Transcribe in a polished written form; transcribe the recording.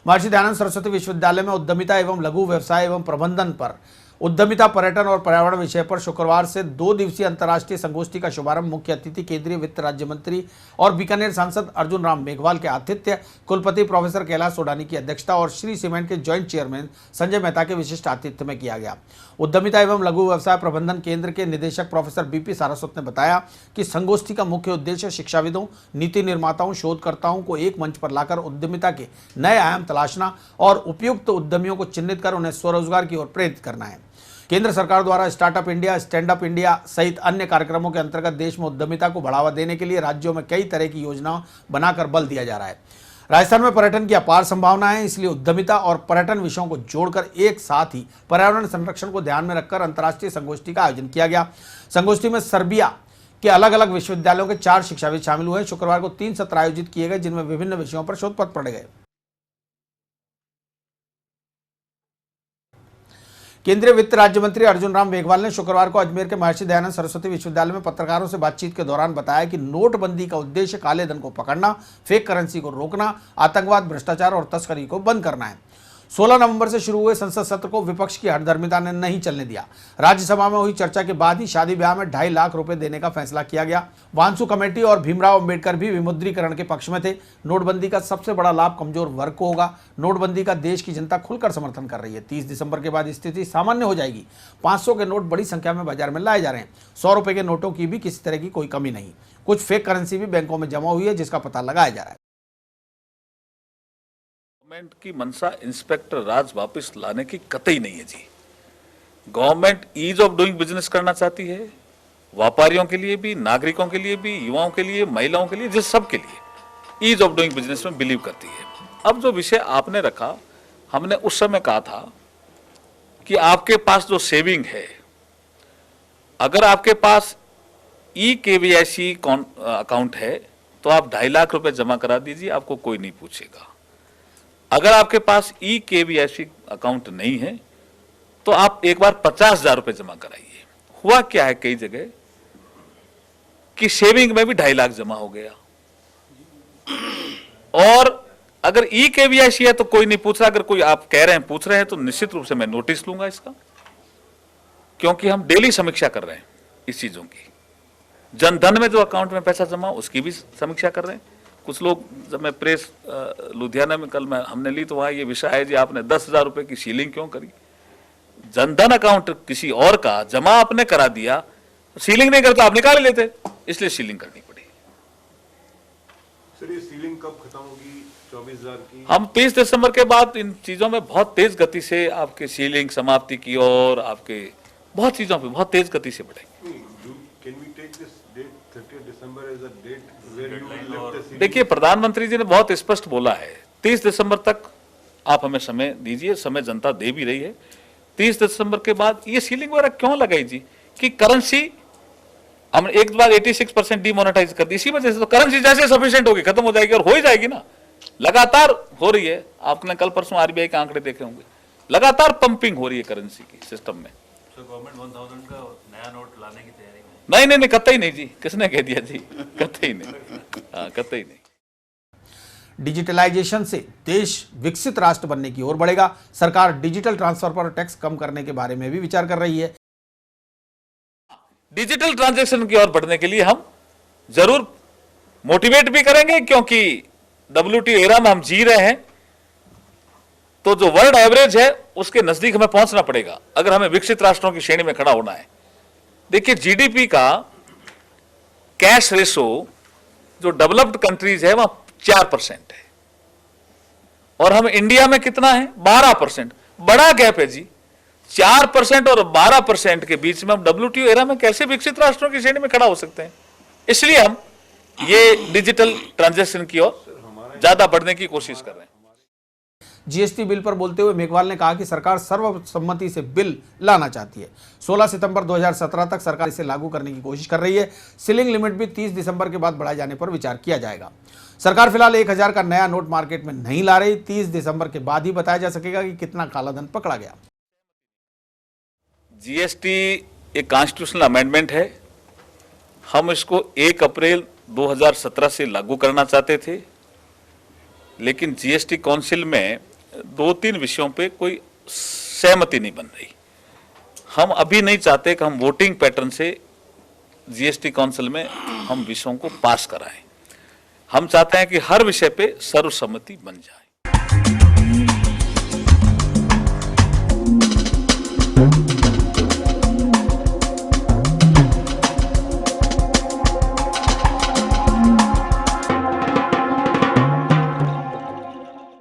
महर्षि दयानंद सरस्वती विश्वविद्यालय में उद्यमिता एवं लघु व्यवसाय एवं प्रबंधन पर उद्यमिता, पर्यटन और पर्यावरण विषय पर शुक्रवार से 2 दिवसीय अंतर्राष्ट्रीय संगोष्ठी का शुभारंभ मुख्य अतिथि केंद्रीय वित्त राज्य मंत्री और बीकानेर सांसद अर्जुन राम मेघवाल के आतिथ्य, कुलपति प्रोफेसर कैलाश सोडानी की अध्यक्षता और श्री सीमेंट के ज्वाइंट चेयरमैन संजय मेहता के विशिष्ट आतिथ्य में किया गया। उद्यमिता एवं लघु व्यवसाय प्रबंधन केंद्र के निदेशक प्रोफेसर बीपी सारस्वत ने बताया कि संगोष्ठी का मुख्य उद्देश्य शिक्षाविदों, नीति निर्माताओं, शोधकर्ताओं को एक मंच पर लाकर उद्यमिता के नए आयाम तलाशना और उपयुक्त उद्यमियों को चिन्हित कर उन्हें स्वरोजगार की ओर प्रेरित करना है। केंद्र सरकार द्वारा startup India, stand up India सहित अन्य कार्यक्रमों के अंतर्गत देश में उद्यमिता को बढ़ावा देने के लिए राज्यों में कई तरह की योजनाएं बनाकर बल दिया जा रहा है। राजस्थान में पर्यटन की अपार संभावनाएं है, इसलिए उद्यमिता और पर्यटन विषयों को जोड़कर एक साथ ही पर्यावरण संरक्षण को ध्यान में रखकर अंतर्राष्ट्रीय संगोष्ठी का आयोजन किया गया। संगोष्ठी में सर्बिया के अलग अलग विश्वविद्यालयों के 4 शिक्षाविद शामिल हुए। शुक्रवार को 3 सत्र आयोजित किए गए, जिनमें विभिन्न विषयों पर शोध पत्र पढ़े गए। केंद्रीय वित्त राज्य मंत्री अर्जुन राम मेघवाल ने शुक्रवार को अजमेर के महर्षि दयानंद सरस्वती विश्वविद्यालय में पत्रकारों से बातचीत के दौरान बताया कि नोटबंदी का उद्देश्य काले धन को पकड़ना, फेक करेंसी को रोकना, आतंकवाद, भ्रष्टाचार और तस्करी को बंद करना है। 16 नवंबर से शुरू हुए संसद सत्र को विपक्ष की हठधर्मिता ने नहीं चलने दिया। राज्यसभा में हुई चर्चा के बाद ही शादी ब्याह में 2.5 लाख रुपए देने का फैसला किया गया। वांसु कमेटी और भीमराव अंबेडकर भी विमुद्रीकरण के पक्ष में थे। नोटबंदी का सबसे बड़ा लाभ कमजोर वर्ग को होगा। नोटबंदी का देश की जनता खुलकर समर्थन कर रही है। 30 दिसंबर के बाद स्थिति सामान्य हो जाएगी। 500 के नोट बड़ी संख्या में बाजार में लाए जा रहे हैं। 100 रुपए के नोटों की भी किसी तरह की कोई कमी नहीं। कुछ फेक करेंसी भी बैंकों में जमा हुई है, जिसका पता लगाया जा रहा है। गवर्नमेंट की मंशा इंस्पेक्टर राज वापस लाने की कतई नहीं है जी। Government ease of doing business करना चाहती है, व्यापारियों के लिए भी, नागरिकों के लिए भी, युवाओं के लिए, महिलाओं के लिए, जिस सब के लिए ईज ऑफ डूइंग बिजनेस में बिलीव करती है। अब जो विषय आपने रखा, हमने उस समय कहा था कि आपके पास जो सेविंग है, अगर आपके पास EKYC अकाउंट है तो आप 2.5 लाख रुपए जमा करा दीजिए, आपको कोई नहीं पूछेगा। अगर आपके पास EKYC अकाउंट नहीं है तो आप एक बार 50,000 रुपए जमा कराइए। हुआ क्या है, कई जगह कि सेविंग में भी 2.5 लाख जमा हो गया। और अगर EKYC है तो कोई नहीं पूछ रहा। अगर कोई आप कह रहे हैं पूछ रहे हैं तो निश्चित रूप से मैं नोटिस लूंगा इसका, क्योंकि हम डेली समीक्षा कर रहे हैं इस चीजों की। जनधन में जो अकाउंट में पैसा जमा उसकी भी समीक्षा कर रहे हैं। कुछ लोग, जब मैं प्रेस लुधियाना में कल हमने ली तो वहां ये विषय है जी आपने 10,000 रुपए की सीलिंग क्यों करी। जनधन अकाउंट किसी और का जमा आपने करा दिया, सीलिंग नहीं करता आप निकाल लेते, इसलिए सीलिंग करनी पड़ी। सर, ये सीलिंग कब खत्म होगी 24,000 की? हम 30 दिसंबर के बाद इन चीजों में बहुत तेज गति से आपके सीलिंग समाप्ति की और आपके बहुत चीजों पे बहुत तेज गति से बढ़ेगी। देखिए, प्रधानमंत्री जी ने बहुत स्पष्ट बोला है 30 दिसंबर तक आप हमें समय दीजिए, समय जनता दे भी रही है। 30 दिसंबर के बाद ये सीलिंग वगैरह क्यों लगाई जी, कि करेंसी हमने एक बार 86% डिमोनेटाइज कर दी, इसी वजह से तो करेंसी जैसे सफिशिएंट होगी खत्म हो जाएगी, और हो ही जाएगी ना, लगातार हो रही है। आपने कल परसों RBI के आंकड़े देखे होंगे, लगातार पंपिंग हो रही है करेंसी की सिस्टम में। गवर्नमेंट 1000 का नया नोट लाने की तैयारी में? नहीं, कतई नहीं जी, किसने कह दिया जी, कतई नहीं, कतई नहीं। डिजिटलाइजेशन से देश विकसित राष्ट्र बनने की ओर बढ़ेगा। सरकार डिजिटल ट्रांसफर पर टैक्स कम करने के बारे में भी विचार कर रही है। डिजिटल ट्रांजैक्शन की ओर बढ़ने के लिए हम जरूर मोटिवेट भी करेंगे, क्योंकि WTO एरा में हम जी रहे हैं, तो जो वर्ल्ड एवरेज है उसके नजदीक हमें पहुंचना पड़ेगा अगर हमें विकसित राष्ट्रों की श्रेणी में खड़ा होना है। देखिए, GDP का कैश रेशो जो डेवलप्ड कंट्रीज है वहां 4% है, और हम इंडिया में कितना है 12%। बड़ा गैप है जी, 4% और 12% के बीच में हम WTO एरा में कैसे विकसित राष्ट्रों की श्रेणी में खड़ा हो सकते हैं। इसलिए हम ये डिजिटल ट्रांजैक्शन की ओर ज्यादा बढ़ने की कोशिश कर रहे हैं। GST बिल पर बोलते हुए मेघवाल ने कहा कि सरकार सर्वसम्मति से बिल लाना चाहती है। 16 सितंबर 2017 तक सरकार इसे लागू करने की कोशिश कर रही है। सीलिंग लिमिट भी 30 दिसंबर के बाद बढ़ाए जाने पर विचार किया जाएगा। सरकार फिलहाल 1000 का नया नोट मार्केट में नहीं ला रही। 30 दिसंबर के बाद ही बताया जा सकेगा कि कितना कालाधन पकड़ा गया। GST एक कॉन्स्टिट्यूशनल अमेंडमेंट है। हम इसको 1 अप्रैल 2017 से लागू करना चाहते थे, लेकिन GST काउंसिल में 2-3 विषयों पे कोई सहमति नहीं बन रही। हम अभी नहीं चाहते कि हम वोटिंग पैटर्न से जीएसटी काउंसिल में हम विषयों को पास कराएं। हम चाहते हैं कि हर विषय पे सर्वसम्मति बन जाए।